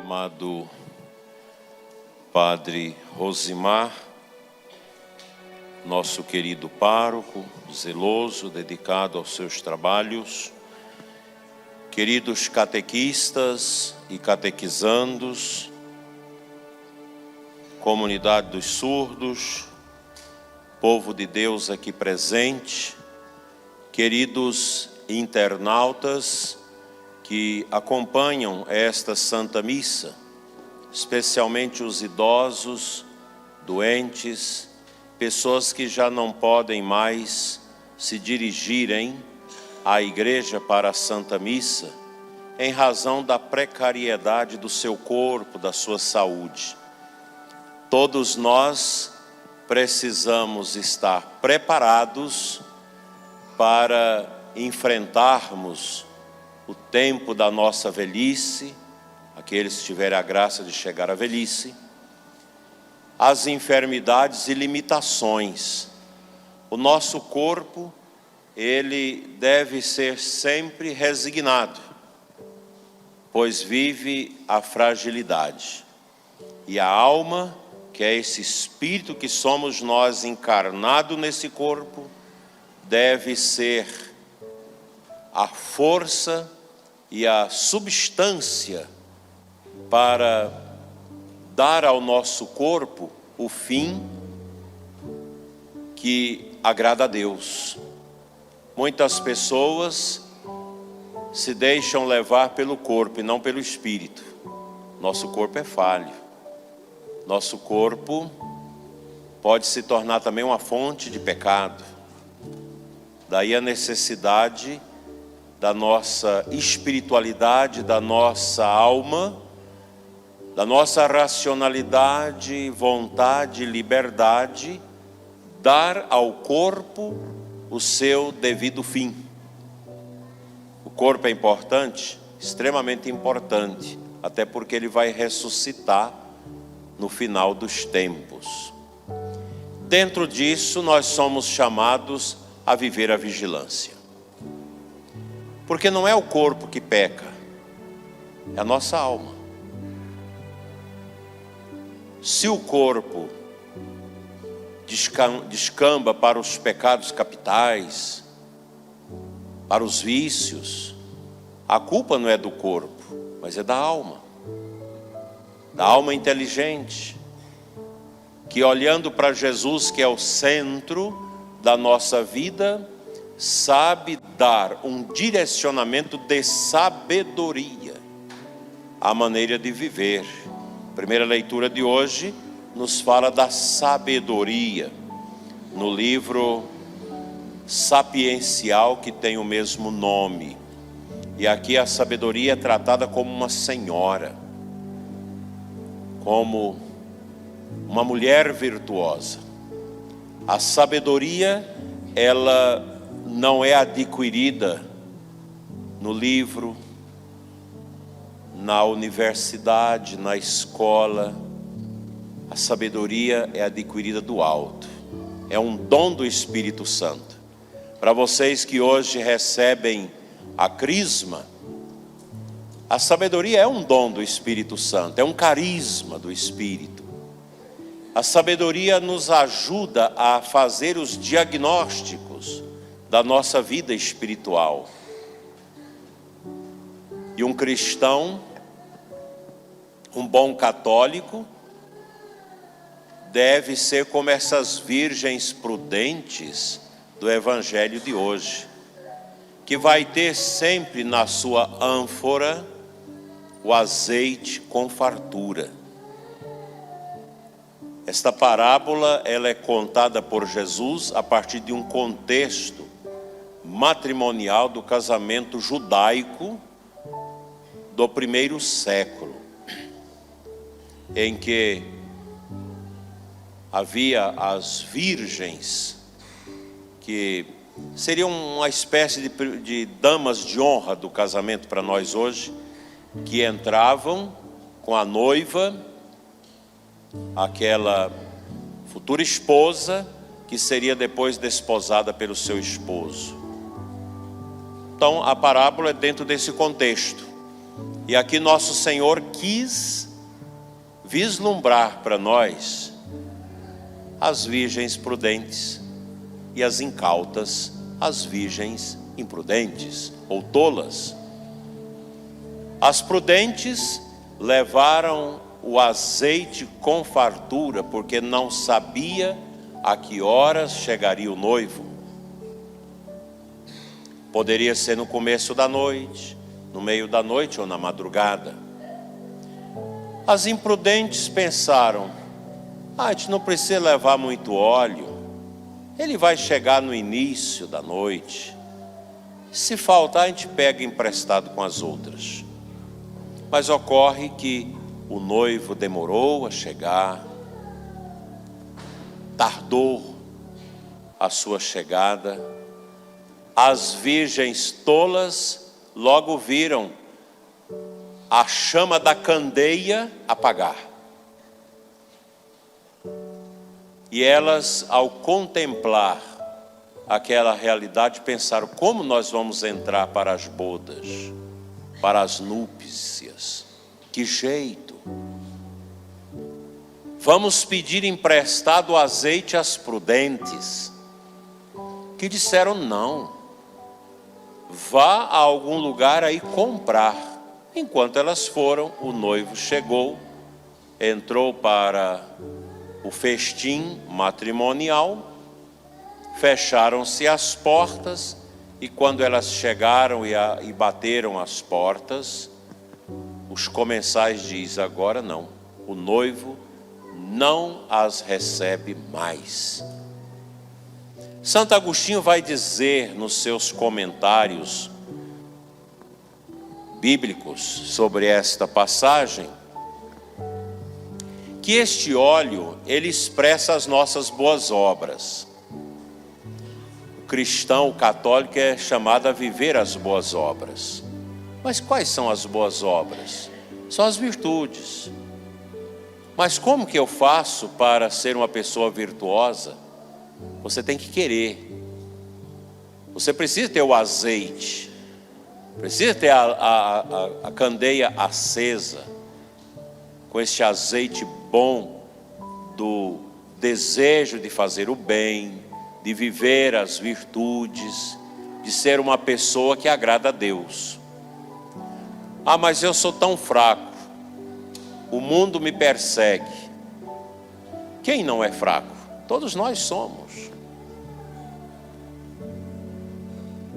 amado Padre Rosimar, nosso querido pároco, zeloso, dedicado aos seus trabalhos, queridos catequistas e catequizandos, comunidade dos surdos, povo de Deus aqui presente, queridos internautas que acompanham esta Santa Missa, especialmente os idosos, doentes, pessoas que já não podem mais se dirigirem à igreja para a Santa Missa, em razão da precariedade do seu corpo, da sua saúde. Todos nós precisamos estar preparados para enfrentarmos o tempo da nossa velhice, aqueles que tiverem a graça de chegar à velhice, as enfermidades e limitações. O nosso corpo, ele deve ser sempre resignado, pois vive a fragilidade. E a alma, que é esse espírito que somos nós encarnado nesse corpo, deve ser a força e a substância para dar ao nosso corpo o fim que agrada a Deus. Muitas pessoas se deixam levar pelo corpo e não pelo espírito. Nosso corpo é falho. Nosso corpo pode se tornar também uma fonte de pecado. Daí a necessidade da nossa espiritualidade, da nossa alma, da nossa racionalidade, vontade, liberdade, dar ao corpo o seu devido fim. O corpo é importante, extremamente importante, até porque ele vai ressuscitar no final dos tempos. Dentro disso, nós somos chamados a viver a vigilância. Porque não é o corpo que peca, é a nossa alma. Se o corpo descamba para os pecados capitais, para os vícios, a culpa não é do corpo, mas é da alma inteligente, que olhando para Jesus, que é o centro da nossa vida, sabe dar um direcionamento de sabedoria à maneira de viver. A primeira leitura de hoje nos fala da sabedoria, no livro sapiencial que tem o mesmo nome. E aqui a sabedoria é tratada como uma senhora, como uma mulher virtuosa. A sabedoria, ela não é adquirida no livro, na universidade, na escola. A sabedoria é adquirida do alto. É um dom do Espírito Santo. Para vocês que hoje recebem a crisma, a sabedoria é um dom do Espírito Santo, é um carisma do Espírito. A sabedoria nos ajuda a fazer os diagnósticos da nossa vida espiritual. E um cristão, um bom católico, deve ser como essas virgens prudentes do Evangelho de hoje, que vai ter sempre na sua ânfora o azeite com fartura. Esta parábola, ela é contada por Jesus a partir de um contexto matrimonial do casamento judaico do primeiro século, em que havia as virgens, que seriam uma espécie de damas de honra do casamento para nós hoje, que entravam com a noiva, aquela futura esposa, que seria depois desposada pelo seu esposo. Então a parábola é dentro desse contexto. E aqui nosso Senhor quis vislumbrar para nós as virgens prudentes e as incautas, as virgens imprudentes ou tolas. As prudentes levaram o azeite com fartura, porque não sabia a que horas chegaria o noivo. Poderia ser no começo da noite, no meio da noite ou na madrugada. As imprudentes pensaram: a gente não precisa levar muito óleo, ele vai chegar no início da noite. Se faltar, a gente pega emprestado com as outras. Mas ocorre que o noivo demorou a chegar, tardou a sua chegada. As virgens tolas logo viram a chama da candeia apagar. E elas, ao contemplar aquela realidade, pensaram: como nós vamos entrar para as bodas, para as núpcias? Que jeito? Vamos pedir emprestado azeite às prudentes, que disseram: não, vá a algum lugar aí comprar. Enquanto elas foram, o noivo chegou, entrou para o festim matrimonial, fecharam-se as portas, e quando elas chegaram e bateram as portas, os comensais dizem: agora não, o noivo não as recebe mais. Santo Agostinho vai dizer nos seus comentários bíblicos sobre esta passagem que este óleo, ele expressa as nossas boas obras. O cristão, o católico, é chamado a viver as boas obras. Mas quais são as boas obras? São as virtudes. Mas como que eu faço para ser uma pessoa virtuosa? Você tem que querer. Você precisa ter o azeite, precisa ter a candeia acesa, com este azeite bom do desejo de fazer o bem, de viver as virtudes, de ser uma pessoa que agrada a Deus. Ah, mas eu sou tão fraco, o mundo me persegue. Quem não é fraco? Todos nós somos.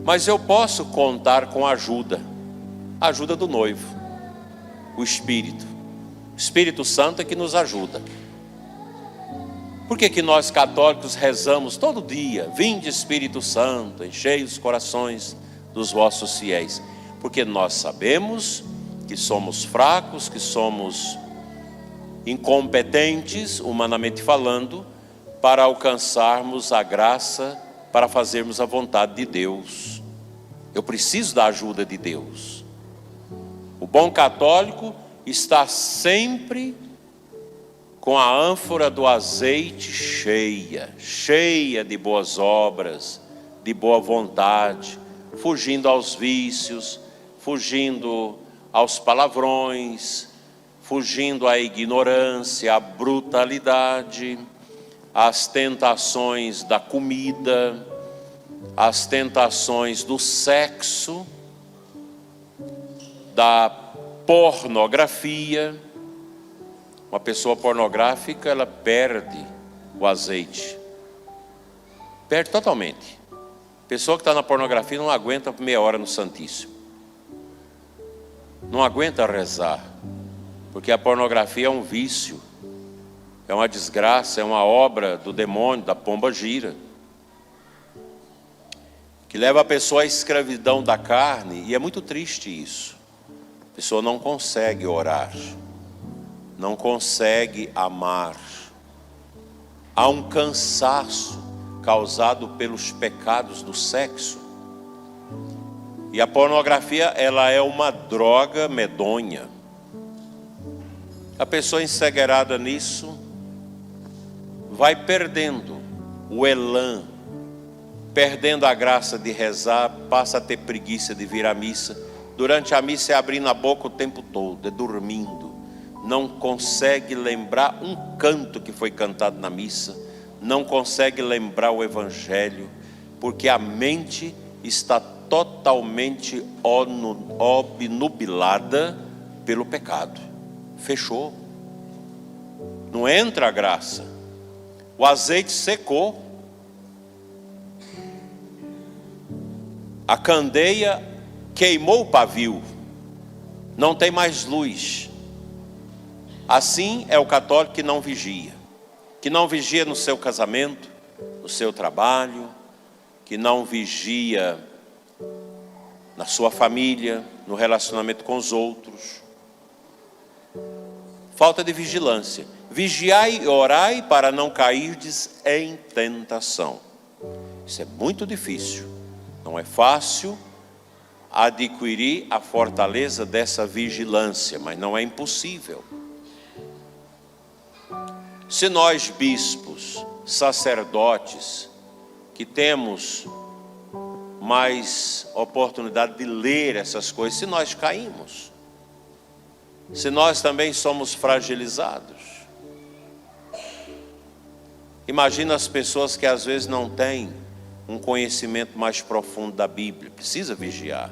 Mas eu posso contar com a ajuda do noivo, o Espírito Santo é que nos ajuda. Por que nós católicos rezamos todo dia: vinde Espírito Santo, enchei os corações dos vossos fiéis? Porque nós sabemos que somos fracos, que somos incompetentes, humanamente falando, para alcançarmos a graça, para fazermos a vontade de Deus. Eu preciso da ajuda de Deus. O bom católico está sempre com a ânfora do azeite cheia de boas obras, de boa vontade, fugindo aos vícios, fugindo aos palavrões, fugindo à ignorância, à brutalidade, às tentações da comida, às tentações do sexo, da pornografia. Uma pessoa pornográfica, ela perde o azeite, perde totalmente. Pessoa que está na pornografia não aguenta meia hora no Santíssimo, não aguenta rezar, porque a pornografia é um vício, é uma desgraça, é uma obra do demônio, da pomba gira, que leva a pessoa à escravidão da carne. E é muito triste isso. A pessoa não consegue orar, não consegue amar. Há um cansaço causado pelos pecados do sexo. E a pornografia, ela é uma droga medonha. A pessoa encegueirada nisso vai perdendo o elan, perdendo a graça de rezar, passa a ter preguiça de vir à missa, durante a missa é abrindo a boca o tempo todo, é dormindo, não consegue lembrar um canto que foi cantado na missa, não consegue lembrar o evangelho, porque a mente está totalmente obnubilada pelo pecado. Fechou. Não entra a graça. O azeite secou. A candeia queimou o pavio. Não tem mais luz. Assim é o católico que não vigia. Que não vigia no seu casamento, no seu trabalho, que não vigia na sua família, no relacionamento com os outros. Falta de vigilância. Vigiai e orai para não cairdes em tentação. Isso é muito difícil. Não é fácil adquirir a fortaleza dessa vigilância, mas não é impossível. Se nós, bispos, sacerdotes, que temos mais oportunidade de ler essas coisas, se nós caímos, se nós também somos fragilizados, imagina as pessoas que às vezes não têm um conhecimento mais profundo da Bíblia, precisa vigiar.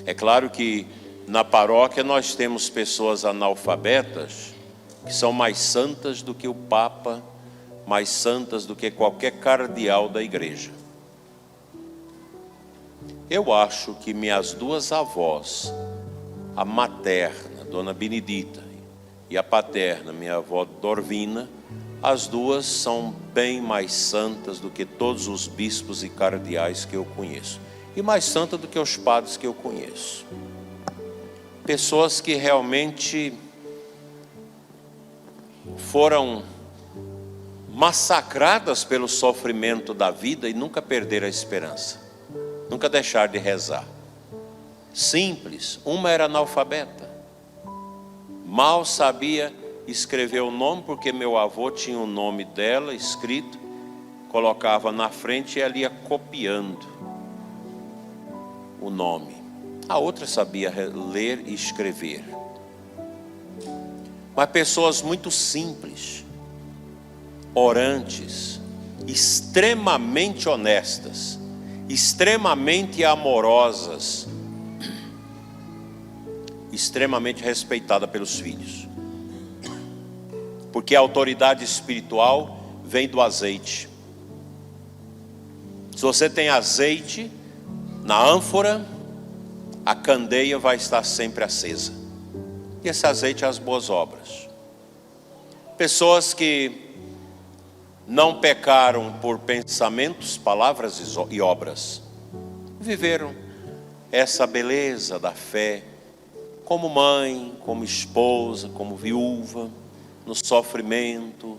É claro que na paróquia nós temos pessoas analfabetas, que são mais santas do que o Papa, mais santas do que qualquer cardeal da igreja. Eu acho que minhas duas avós, a materna, Dona Benedita, e a paterna, minha avó Dorvina, as duas são bem mais santas do que todos os bispos e cardeais que eu conheço. E mais santas do que os padres que eu conheço. Pessoas que realmente foram massacradas pelo sofrimento da vida e nunca perderam a esperança. Nunca deixaram de rezar. Simples. Uma era analfabeta. Mal sabia escrever o nome, porque meu avô tinha o nome dela escrito, colocava na frente e ela ia copiando o nome. A outra sabia ler e escrever. Mas pessoas muito simples, orantes, extremamente honestas, extremamente amorosas, extremamente respeitada pelos filhos. Porque a autoridade espiritual vem do azeite. Se você tem azeite na ânfora, a candeia vai estar sempre acesa. E esse azeite é as boas obras. Pessoas que não pecaram por pensamentos, palavras e obras, viveram essa beleza da fé, como mãe, como esposa, como viúva, no sofrimento,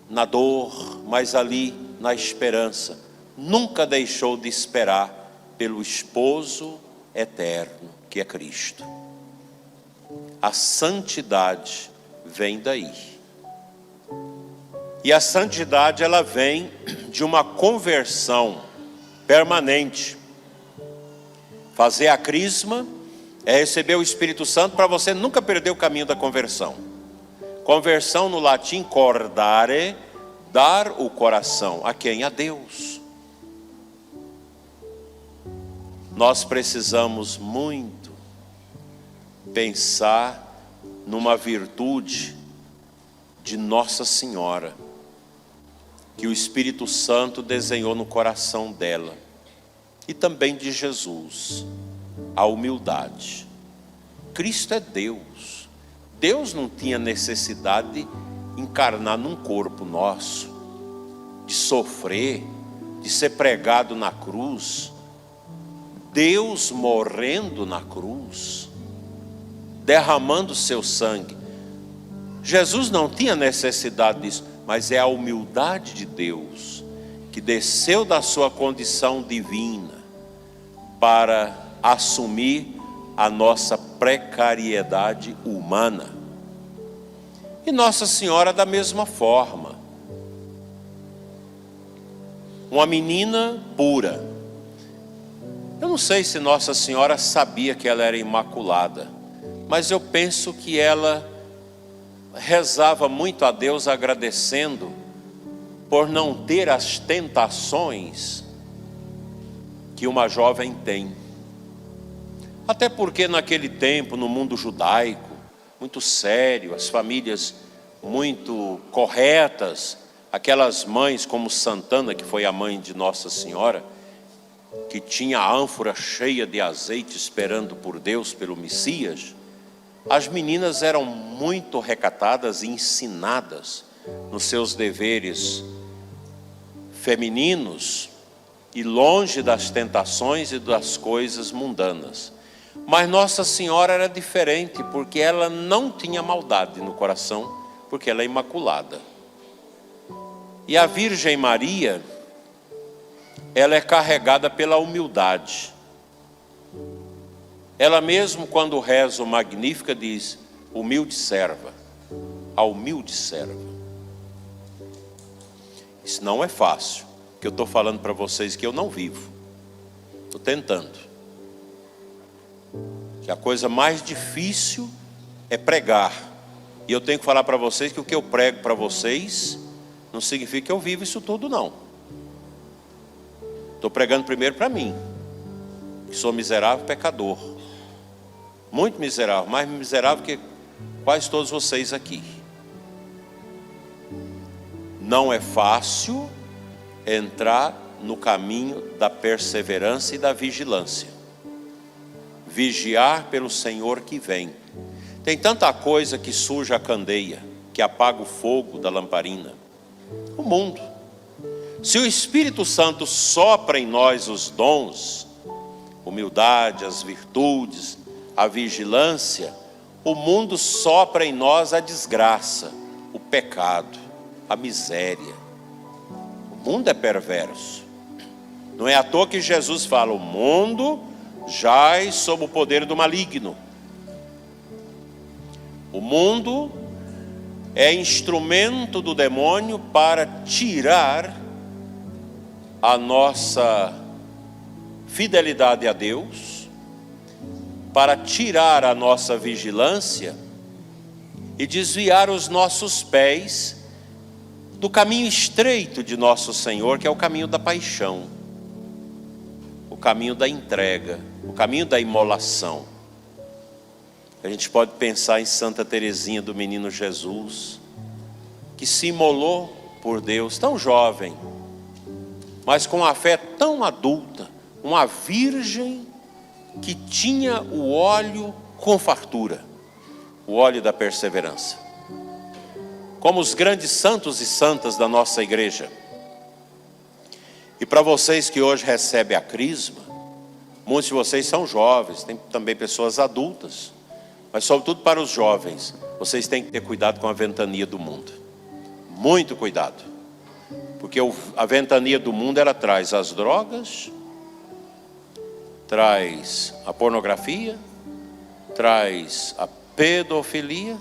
na dor, mas ali na esperança. Nunca deixou de esperar pelo esposo eterno, que é Cristo. A santidade vem daí. E a santidade, ela vem de uma conversão permanente. Fazer a crisma é receber o Espírito Santo para você nunca perder o caminho da conversão. Conversão no latim, cordare, dar o coração. A quem? A Deus. Nós precisamos muito pensar numa virtude de Nossa Senhora, que o Espírito Santo desenhou no coração dela, e também de Jesus, a humildade. Cristo é Deus. Deus não tinha necessidade de encarnar num corpo nosso, de sofrer, de ser pregado na cruz. Deus morrendo na cruz, derramando seu sangue. Jesus não tinha necessidade disso, mas é a humildade de Deus, que desceu da sua condição divina para assumir a nossa precariedade humana. E Nossa Senhora da mesma forma. Uma menina pura, Eu não sei se Nossa Senhora sabia que ela era imaculada, mas eu penso que ela rezava muito a Deus agradecendo por não ter as tentações que uma jovem tem. Até porque naquele tempo, no mundo judaico, muito sério, as famílias muito corretas, aquelas mães como Santana, que foi a mãe de Nossa Senhora, que tinha a ânfora cheia de azeite esperando por Deus, pelo Messias, as meninas eram muito recatadas e ensinadas nos seus deveres femininos e longe das tentações e das coisas mundanas. Mas Nossa Senhora era diferente, porque ela não tinha maldade no coração, porque ela é imaculada. E a Virgem Maria, ela é carregada pela humildade. Ela mesmo, quando reza o Magnífica, diz: humilde serva, a humilde serva. Isso não é fácil, que eu estou falando para vocês que eu não vivo. Estou tentando. Que a coisa mais difícil é pregar. E eu tenho que falar para vocês que o que eu prego para vocês não significa que eu vivo isso tudo, não. Estou pregando primeiro para mim, que sou miserável pecador. Muito miserável, mais miserável que quase todos vocês aqui. Não é fácil entrar no caminho da perseverança e da vigilância. Vigiar pelo Senhor que vem. Tem tanta coisa que suja a candeia, que apaga o fogo da lamparina. O mundo. Se o Espírito Santo sopra em nós os dons, humildade, as virtudes, a vigilância, o mundo sopra em nós a desgraça, o pecado, a miséria. O mundo é perverso. Não é à toa que Jesus fala: o mundo jaz sob o poder do maligno. O mundo é instrumento do demônio para tirar a nossa fidelidade a Deus, para tirar a nossa vigilância e desviar os nossos pés do caminho estreito de nosso Senhor, que é o caminho da paixão, o caminho da entrega, o caminho da imolação. A gente pode pensar em Santa Teresinha do Menino Jesus, que se imolou por Deus, tão jovem, mas com a fé tão adulta, uma virgem que tinha o óleo com fartura, o óleo da perseverança. Como os grandes santos e santas da nossa igreja. E para vocês que hoje recebem a crisma, muitos de vocês são jovens, tem também pessoas adultas, mas sobretudo para os jovens, vocês têm que ter cuidado com a ventania do mundo. Muito cuidado. Porque a ventania do mundo, ela traz as drogas, traz a pornografia, traz a pedofilia,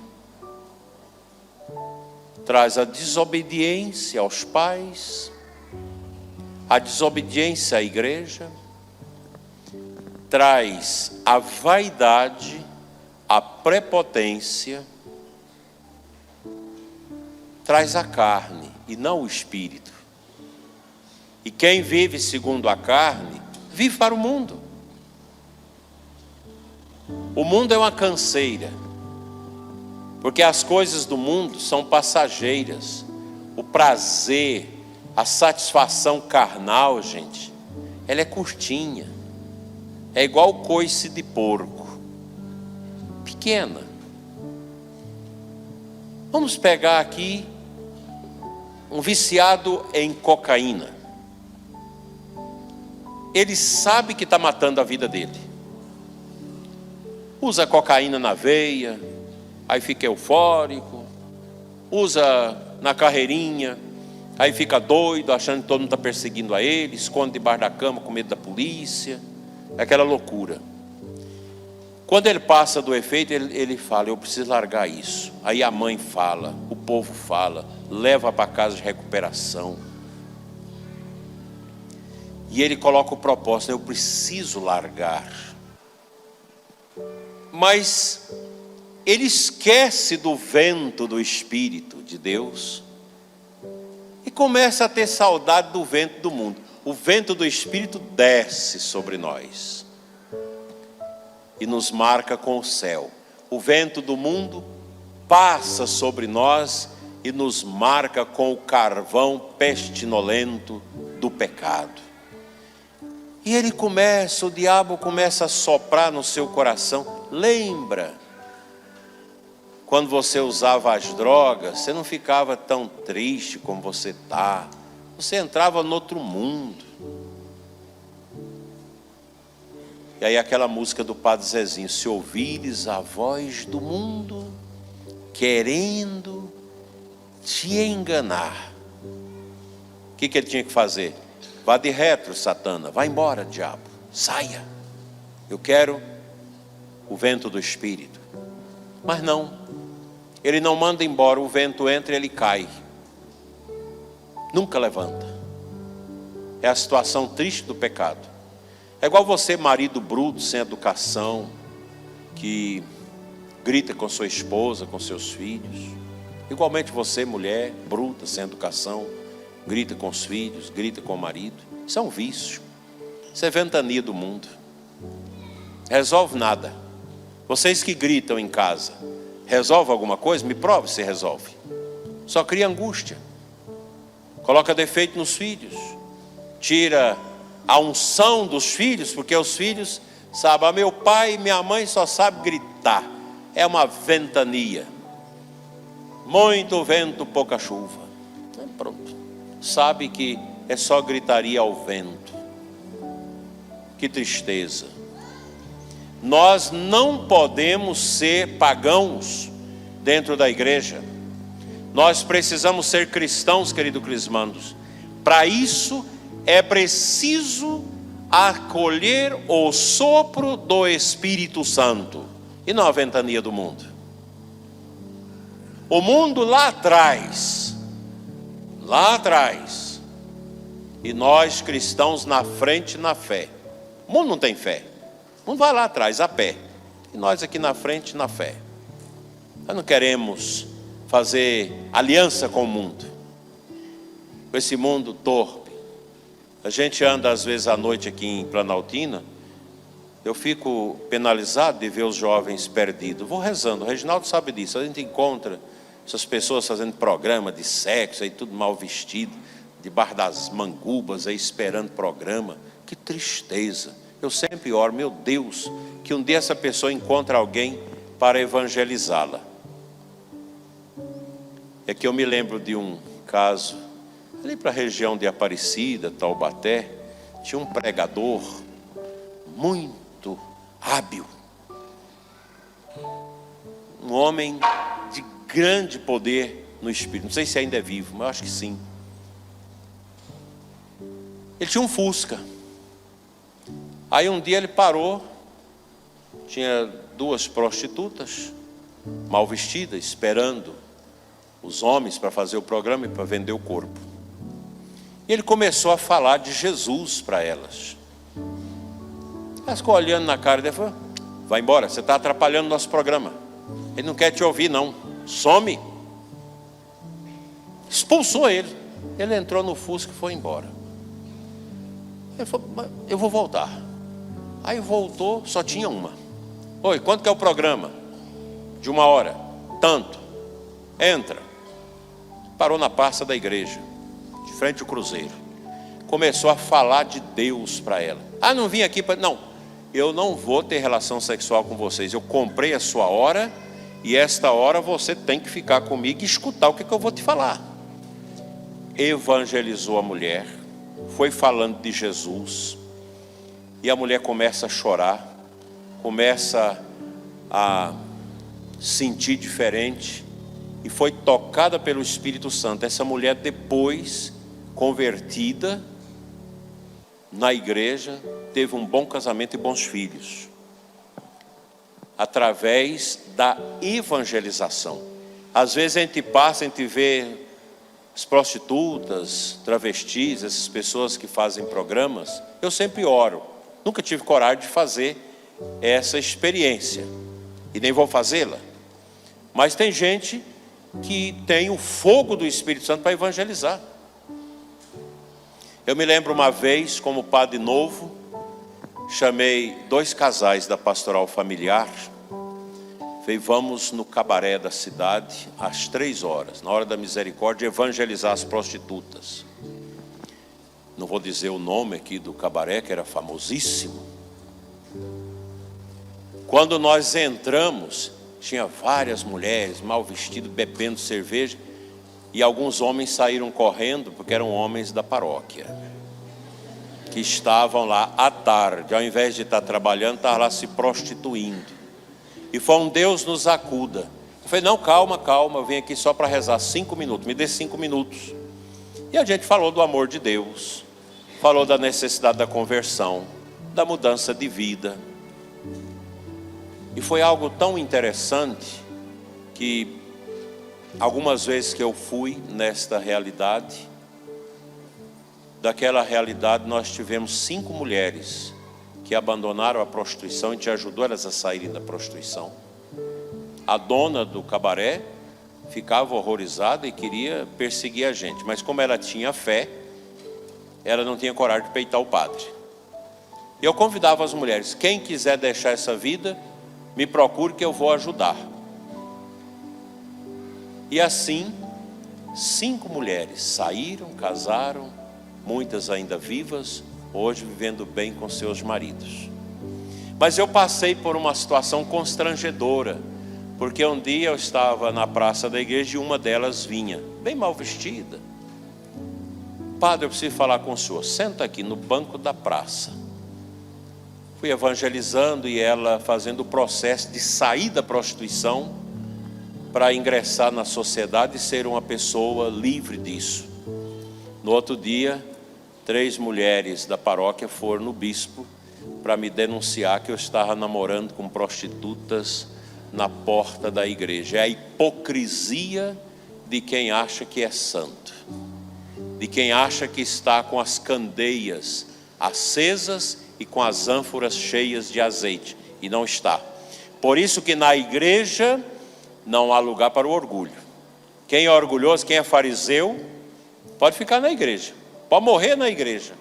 traz a desobediência aos pais, a desobediência à igreja, traz a vaidade, a prepotência, traz a carne e não o espírito. E quem vive segundo a carne, vive para o mundo. O mundo é uma canseira, porque as coisas do mundo são passageiras. O prazer, a satisfação carnal, gente, ela é curtinha. É igual coice de porco, pequena. Vamos pegar aqui um viciado em cocaína. Ele sabe que está matando a vida dele. Usa cocaína na veia, aí fica eufórico. Usa na carreirinha, aí fica doido, achando que todo mundo está perseguindo a ele. Esconde debaixo da cama com medo da polícia. É aquela loucura. Quando ele passa do efeito, ele fala: eu preciso largar isso. Aí a mãe fala, o povo fala, leva para casa de recuperação. E ele coloca o propósito: eu preciso largar. Mas ele esquece do vento do Espírito de Deus e começa a ter saudade do vento do mundo. O vento do Espírito desce sobre nós e nos marca com o céu. O vento do mundo passa sobre nós e nos marca com o carvão pestinolento do pecado. E o diabo começa a soprar no seu coração. Lembra, quando você usava as drogas, você não ficava tão triste como você está. Você entrava no outro mundo. E aí aquela música do Padre Zezinho: se ouvires a voz do mundo, querendo te enganar. O que ele tinha que fazer? Vá de retro, Satana, vá embora, diabo, saia. Eu quero o vento do Espírito. Mas não, ele não manda embora, o vento entra e ele cai. Nunca levanta. É a situação triste do pecado. É igual você, marido bruto, sem educação, que grita com sua esposa, com seus filhos. Igualmente você, mulher bruta, sem educação, grita com os filhos, grita com o marido. Isso é um vício. Isso é ventania do mundo. Resolve nada. Vocês que gritam em casa, resolve alguma coisa? Me prove se resolve. Só cria angústia. Coloca defeito nos filhos. Tira a unção dos filhos, porque os filhos sabem: meu pai e minha mãe só sabem gritar. É uma ventania. Muito vento, pouca chuva. Pronto. Sabe que é só gritaria ao vento. Que tristeza. Nós não podemos ser pagãos dentro da igreja. Nós precisamos ser cristãos, querido Crismandos. Para isso é preciso acolher o sopro do Espírito Santo e não a ventania do mundo. O mundo lá atrás, e nós cristãos na frente na fé. O mundo não tem fé, o mundo vai lá atrás a pé, e nós aqui na frente na fé. Nós não queremos fazer aliança com o mundo, com esse mundo torpe. A gente anda às vezes à noite aqui em Planaltina, eu fico penalizado de ver os jovens perdidos. Vou rezando, o Reginaldo sabe disso. A gente encontra essas pessoas fazendo programa de sexo, aí tudo mal vestido, debaixo das mangubas, aí esperando programa. Que tristeza. Eu sempre oro: meu Deus, que um dia essa pessoa encontre alguém para evangelizá-la. É que eu me lembro de um caso, ali para a região de Aparecida, Taubaté, tinha um pregador muito hábil. Um homem de grande poder no Espírito. Não sei se ainda é vivo, mas eu acho que sim. Ele tinha um Fusca. Aí um dia ele parou, tinha duas prostitutas, mal vestidas, esperando os homens para fazer o programa e para vender o corpo. E ele começou a falar de Jesus para elas. Elas ficou olhando na cara dele e falou: vai embora, você está atrapalhando o nosso programa. Ele não quer te ouvir não, some. Expulsou ele. Ele entrou no Fusca e foi embora. Ele falou: eu vou voltar. Aí voltou, só tinha uma. Oi, quanto que é o programa? De 1 hora. Tanto. Entra. Parou na praça da igreja, de frente ao cruzeiro. Começou a falar de Deus para ela. Ah, não vim aqui para... Não, eu não vou ter relação sexual com vocês. Eu comprei a sua hora e esta hora você tem que ficar comigo e escutar o que eu vou te falar. Evangelizou a mulher, foi falando de Jesus. E a mulher começa a chorar, começa a sentir diferente e foi tocada pelo Espírito Santo. Essa mulher, depois convertida na igreja, teve um bom casamento e bons filhos, através da evangelização. Às vezes a gente passa, a gente vê as prostitutas, travestis, essas pessoas que fazem programas, eu sempre oro. Nunca tive coragem de fazer essa experiência e nem vou fazê-la. Mas tem gente que tem o fogo do Espírito Santo para evangelizar. Eu me lembro uma vez, como padre novo, chamei 2 casais da pastoral familiar. Falei, vamos no cabaré da cidade às 3 horas, na hora da misericórdia, evangelizar as prostitutas. Não vou dizer o nome aqui do cabaré, que era famosíssimo. Quando nós entramos, tinha várias mulheres mal vestidas, bebendo cerveja, e alguns homens saíram correndo, porque eram homens da paróquia, que estavam lá à tarde, ao invés de estar trabalhando, estavam lá se prostituindo. E foi um Deus nos acuda. Eu falei, não, calma, eu vim aqui só para rezar 5 minutos, me dê 5 minutos. E a gente falou do amor de Deus, falou da necessidade da conversão, da mudança de vida. E foi algo tão interessante que algumas vezes que eu fui nesta realidade, daquela realidade nós tivemos 5 mulheres que abandonaram a prostituição. A gente ajudou elas a saírem da prostituição. A dona do cabaré ficava horrorizada e queria perseguir a gente, mas como ela tinha fé, ela não tinha coragem de peitar o padre. E eu convidava as mulheres, quem quiser deixar essa vida, me procure que eu vou ajudar. E assim, 5 mulheres saíram, casaram, muitas ainda vivas, hoje vivendo bem com seus maridos. Mas eu passei por uma situação constrangedora, porque um dia eu estava na praça da igreja e uma delas vinha, bem mal vestida. Padre, eu preciso falar com o senhor, senta aqui no banco da praça. Fui evangelizando e ela fazendo o processo de sair da prostituição para ingressar na sociedade e ser uma pessoa livre disso. No outro dia, 3 mulheres da paróquia foram no bispo para me denunciar que eu estava namorando com prostitutas na porta da igreja. É a hipocrisia de quem acha que é santo, de quem acha que está com as candeias acesas e com as ânforas cheias de azeite, e não está. Por isso que na igreja não há lugar para o orgulho. Quem é orgulhoso, quem é fariseu, pode ficar na igreja, pode morrer na igreja,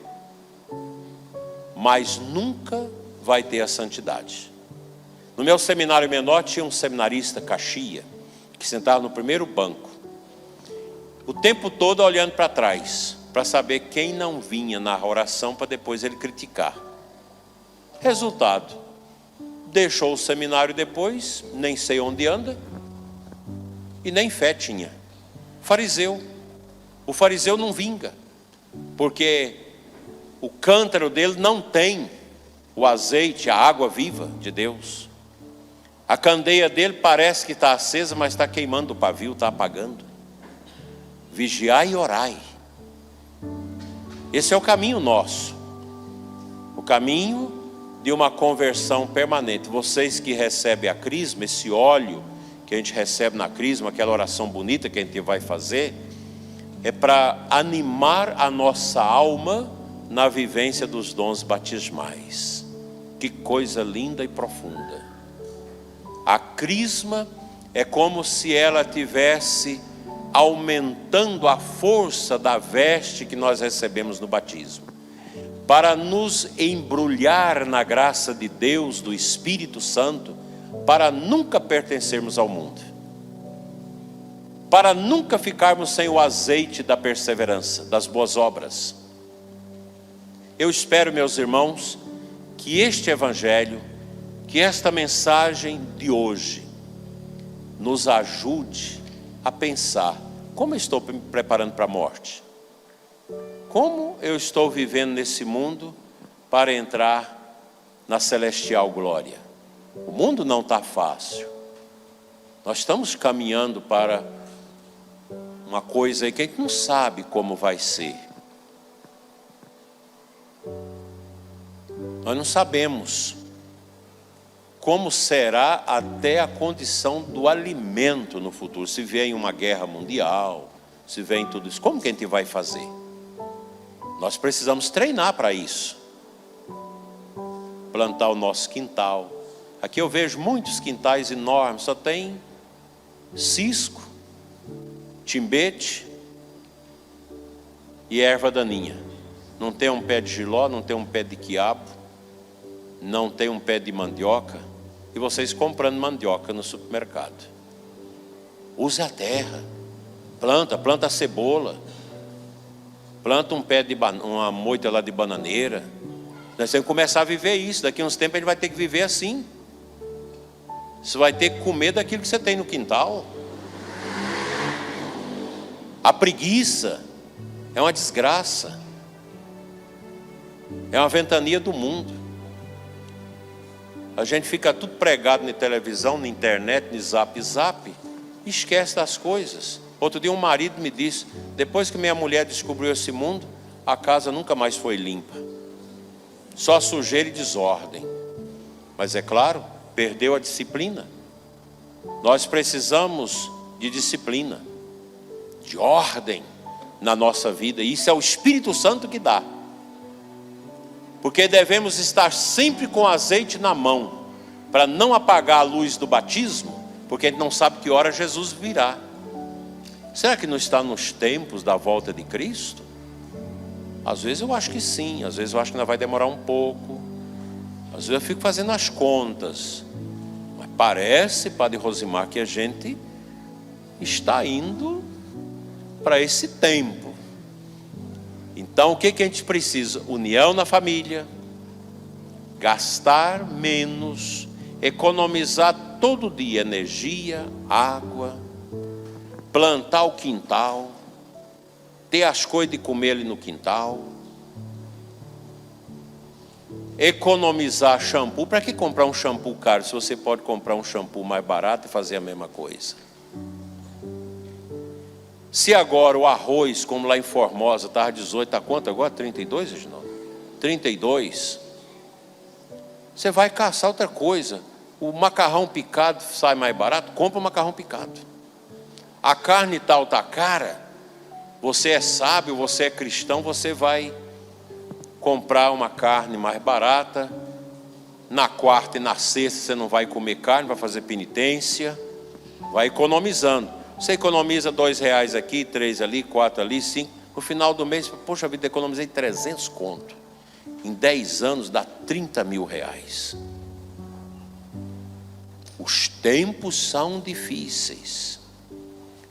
mas nunca vai ter a santidade. No meu seminário menor tinha um seminarista caxia, que sentava no primeiro banco, o tempo todo olhando para trás, para saber quem não vinha na oração, para depois ele criticar. Resultado, deixou o seminário depois, nem sei onde anda, e nem fé tinha. Fariseu. O fariseu não vinga, porque o cântaro dele não tem o azeite, a água viva de Deus. A candeia dele parece que está acesa, mas está queimando o pavio, está apagando. Vigiai e orai. Esse é o caminho nosso, o caminho de uma conversão permanente. Vocês que recebem a crisma, esse óleo que a gente recebe na crisma, aquela oração bonita que a gente vai fazer, é para animar a nossa alma na vivência dos dons batismais. Que coisa linda e profunda. A crisma é como se ela tivesse aumentando a força da veste que nós recebemos no batismo, para nos embrulhar na graça de Deus, do Espírito Santo, para nunca pertencermos ao mundo, para nunca ficarmos sem o azeite da perseverança, das boas obras. Eu espero, meus irmãos, que este evangelho, que esta mensagem de hoje nos ajude a pensar: como eu estou me preparando para a morte? Como eu estou vivendo nesse mundo para entrar na celestial glória? O mundo não está fácil. Nós estamos caminhando para uma coisa aí que a gente não sabe como vai ser. Nós não sabemos como será até a condição do alimento no futuro. Se vier uma guerra mundial, se vem tudo isso, como que a gente vai fazer? Nós precisamos treinar para isso. Plantar o nosso quintal. Aqui eu vejo muitos quintais enormes, só tem cisco, timbete e erva daninha. Não tem um pé de jiló, não tem um pé de quiabo, não tem um pé de mandioca. E vocês comprando mandioca no supermercado. Use a terra. Planta a cebola. Planta um pé de uma moita lá de bananeira. Nós temos que começar a viver isso. Daqui a uns tempos a gente vai ter que viver assim. Você vai ter que comer daquilo que você tem no quintal. A preguiça é uma desgraça. É uma ventania do mundo. A gente fica tudo pregado na televisão, na internet, no zap, e esquece das coisas. Outro dia um marido me disse, depois que minha mulher descobriu esse mundo, a casa nunca mais foi limpa. Só sujeira e desordem. Mas é claro, perdeu a disciplina. Nós precisamos de disciplina, de ordem na nossa vida. E isso é o Espírito Santo que dá. Porque devemos estar sempre com azeite na mão, para não apagar a luz do batismo, porque a gente não sabe que hora Jesus virá. Será que não está nos tempos da volta de Cristo? Às vezes eu acho que sim, às vezes eu acho que ainda vai demorar um pouco. Às vezes eu fico fazendo as contas. Mas parece, Padre Rosimar, que a gente está indo para esse tempo. Então o que a gente precisa? União na família, gastar menos, economizar todo dia energia, água, plantar o quintal, ter as coisas de comer ali no quintal, economizar shampoo. Para que comprar um shampoo caro se você pode comprar um shampoo mais barato e fazer a mesma coisa? Se agora o arroz, como lá em Formosa, estava 18, está quanto agora? 32, Reginaldo? 32. Você vai caçar outra coisa. O macarrão picado sai mais barato, compra o macarrão picado. A carne tal está cara, você é sábio, você é cristão, você vai comprar uma carne mais barata. Na quarta e na sexta você não vai comer carne, vai fazer penitência, vai economizando. Você economiza R$2 aqui, 3 ali, 4 ali, 5. No final do mês, poxa vida, economizei 300 conto. Em 10 anos dá R$30 mil. Os tempos são difíceis.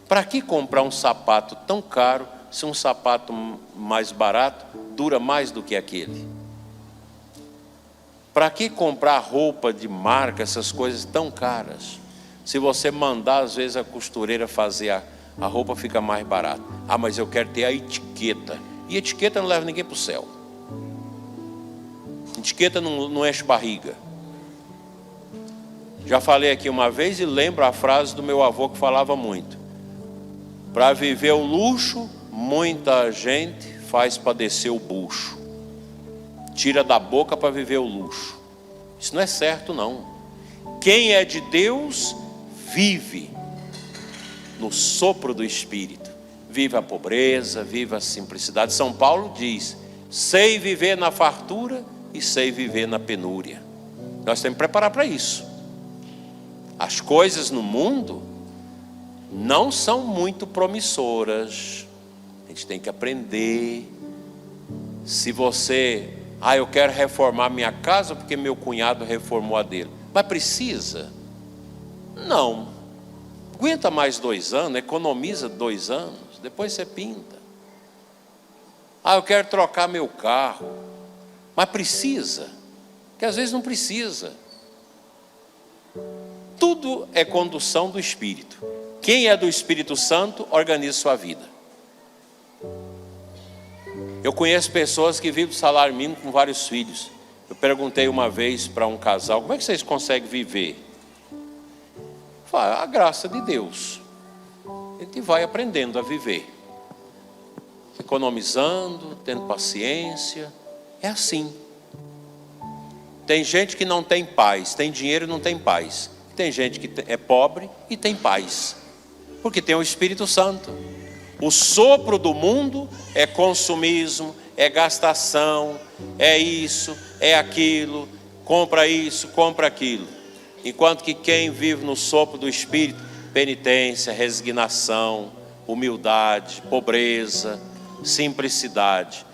Para que comprar um sapato tão caro, se um sapato mais barato dura mais do que aquele? Para que comprar roupa de marca, essas coisas tão caras? Se você mandar, às vezes, a costureira fazer a roupa, fica mais barata. Ah, mas eu quero ter a etiqueta. E etiqueta não leva ninguém para o céu. Etiqueta não enche barriga. Já falei aqui uma vez e lembro a frase do meu avô que falava muito. Para viver o luxo, muita gente faz padecer o bucho. Tira da boca para viver o luxo. Isso não é certo, não. Quem é de Deus vive no sopro do Espírito. Vive a pobreza, vive a simplicidade. São Paulo diz, sei viver na fartura e sei viver na penúria. Nós temos que preparar para isso. As coisas no mundo não são muito promissoras. A gente tem que aprender. Se você, eu quero reformar minha casa porque meu cunhado reformou a dele. Mas precisa? Não. Aguenta mais 2 anos, economiza 2 anos, depois você pinta. Eu quero trocar meu carro. Mas precisa? Porque às vezes não precisa. Tudo é condução do Espírito. Quem é do Espírito Santo, organiza sua vida. Eu conheço pessoas que vivem do salário mínimo com vários filhos. Eu perguntei uma vez para um casal, como é que vocês conseguem viver? A graça de Deus. A gente vai aprendendo a viver. Economizando, tendo paciência. É assim. Tem gente que não tem paz, tem dinheiro e não tem paz. Tem gente que é pobre e tem paz. Porque tem o Espírito Santo. O sopro do mundo é consumismo, é gastação, é isso, é aquilo, compra isso, compra aquilo. Enquanto que quem vive no sopro do Espírito, penitência, resignação, humildade, pobreza, simplicidade.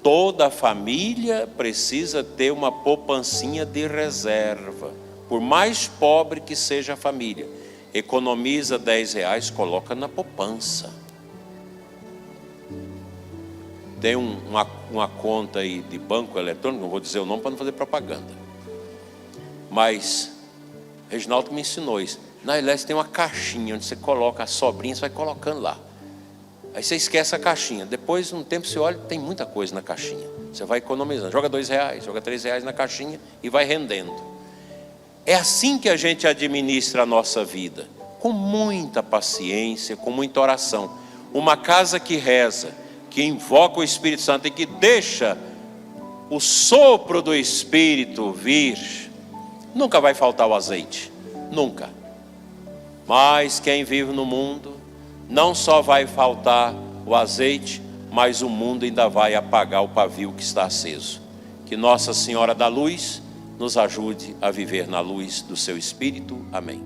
Toda família precisa ter uma poupancinha de reserva. Por mais pobre que seja a família, economiza R$10, coloca na poupança. Tem uma conta aí de banco eletrônico, não vou dizer o nome para não fazer propaganda. Mas Reginaldo me ensinou isso. Na LS tem uma caixinha onde você coloca a sobrinha, você vai colocando lá. Aí você esquece a caixinha. Depois, um tempo, você olha, tem muita coisa na caixinha. Você vai economizando. Joga R$2, joga R$3 na caixinha e vai rendendo. É assim que a gente administra a nossa vida. Com muita paciência, com muita oração. Uma casa que reza, que invoca o Espírito Santo e que deixa o sopro do Espírito vir, nunca vai faltar o azeite. Nunca. Mas quem vive no mundo, não só vai faltar o azeite, mas o mundo ainda vai apagar o pavio que está aceso. Que Nossa Senhora da Luz nos ajude a viver na luz do seu Espírito. Amém.